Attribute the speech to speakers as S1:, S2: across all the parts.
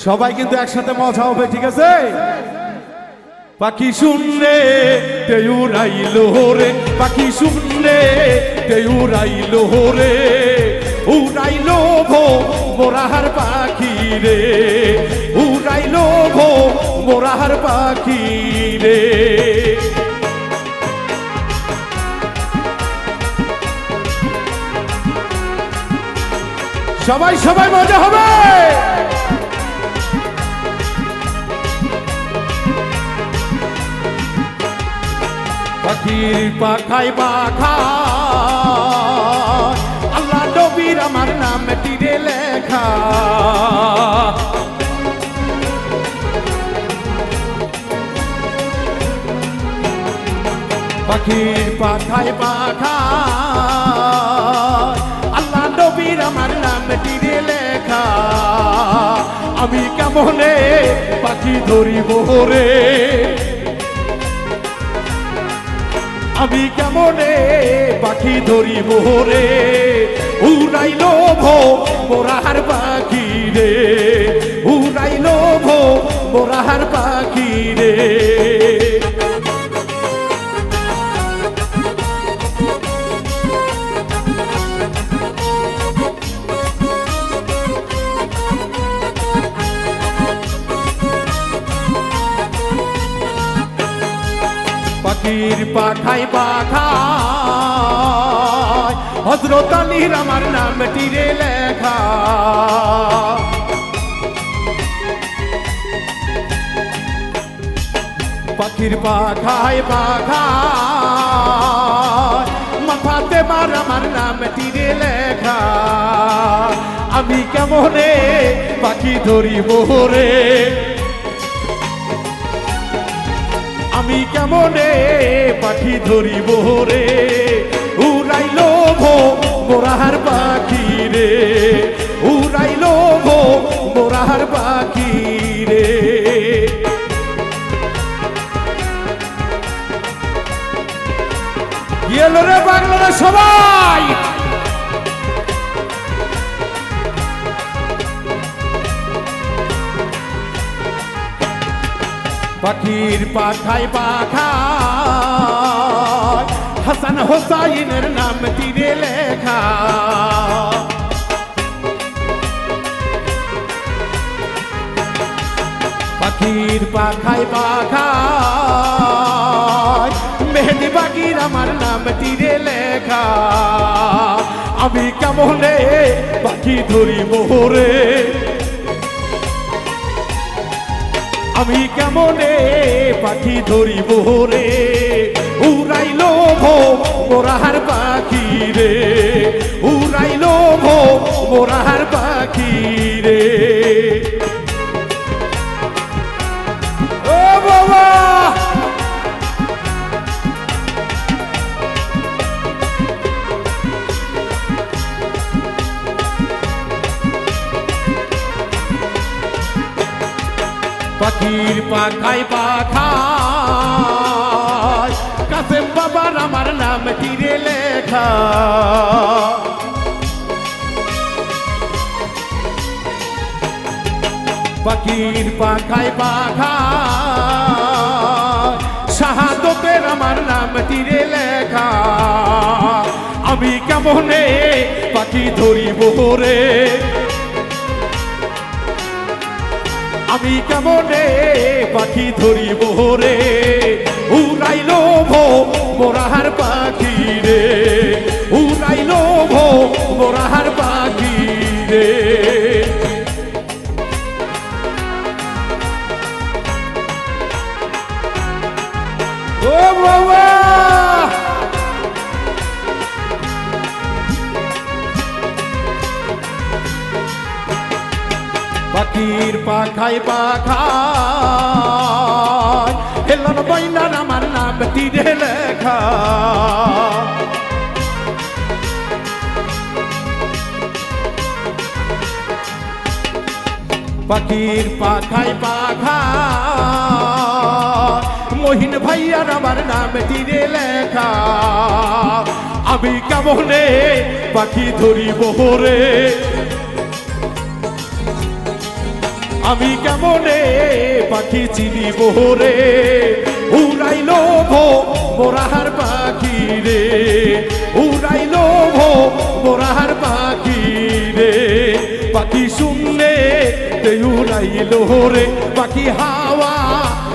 S1: সবাই কিন্তু একসাথে মজা হবে, ঠিক আছে? পাখি শুনলে তে উড়াইলো রে, পাখি শুনলে তে উড়াইলো রে, উড়াইলো ভো মোরাহার পাখি রে, উড়াইলো ভো মোরাহার পাখি রে। সবাই সবাই মজা হবে। পাখির পাখায় পাখা আল্লাহ নবীর আমার নাম তীরে লেখা, পাখির পাখায় পাখা আল্লাহ নবীর আমার নাম তীরে লেখা। আমি কেমনে পাখি ধরিব রে, আমি কেমনে পাখি ধরিব রে, উড়াইলো ভো মোরাহার পাখি রে, উড়াইলো ভো মোরাহার পাখি রে। পাখির পাখায় পাখায় হযরত আলীর আমার নাম তীরে লেখা, পাখির পাখায় পাখায় মাথাতে মার আমার নাম তীরে লেখা। আমি কেমনে পাখি ধরিব রে, আমি কেমনে পাখি ধরিব রে, উড়াইলো ভো মোরাহার পাখি রে, উড়াইলো ভো মোরাহার পাখি রে। গেলো রে বাংলার সবাই। পাখির পাখায় পাখায় হাসান হোসাইনের নাম তীরে লেখা, পাখির পাখায় পাখায় মেহেদি বাগির আমার নাম তীরে লেখা। আমি কেমনে পাখি ধরিব রে, আমি কেমনে পাখি ধরিব রে, উড়াইলো ভো মোরাহার পাখি রে, উড়াইলো ভো মোরাহার পাখি রে। ও বাবা পাখির পাখায় পাখায় কাসেম বাবার আমার নাম তীরে লেখা, পাখির পাখায় পাখায় শাহাদতের আমার নাম তীরে লেখা। আমি কেমনে পাখি ধরিব রে, আমি কেমনে পাখি ধরিব রে, উড়াইলো ভো মোরাহার পাখি রে, উড়াইলো ভো মোরাহার পাখি রে। ও বাবা পাখির পাখায় পাখায় হেলন বইনার আমার নাম তীরে লেখা, পাখির পাখায় পাখায় মহিন ভাইয়ার আমার নাম তীরে লেখা। আমি কেমনে পাখি ধরিব রে, আমি কেমনে পাখি চিনিব রে উড়াইল মোরাহার পাখি রে উড়াইল মোরাহার পাখি রে পাখি শুনলে তে উড়াইল রে পাখি হাওয়া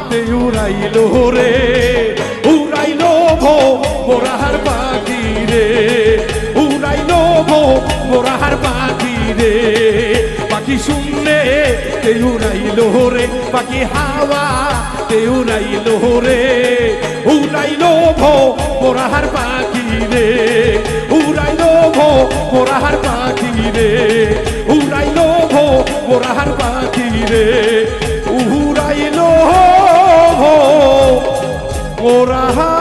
S1: তে উড়াইল রে উড়াইল মোরাহার পাখি রে উড়াইল মোরাহার পাখি রে পাখি শুনলে তে উড়াইল রে পাখি হাওয়া তে উড়াইল রে উড়াইল মোরাহার পাখি রে উড়াইল মোরাহার পাখি রে উড়াইল মোরাহার পাখি রে উড়াইল মোরাহার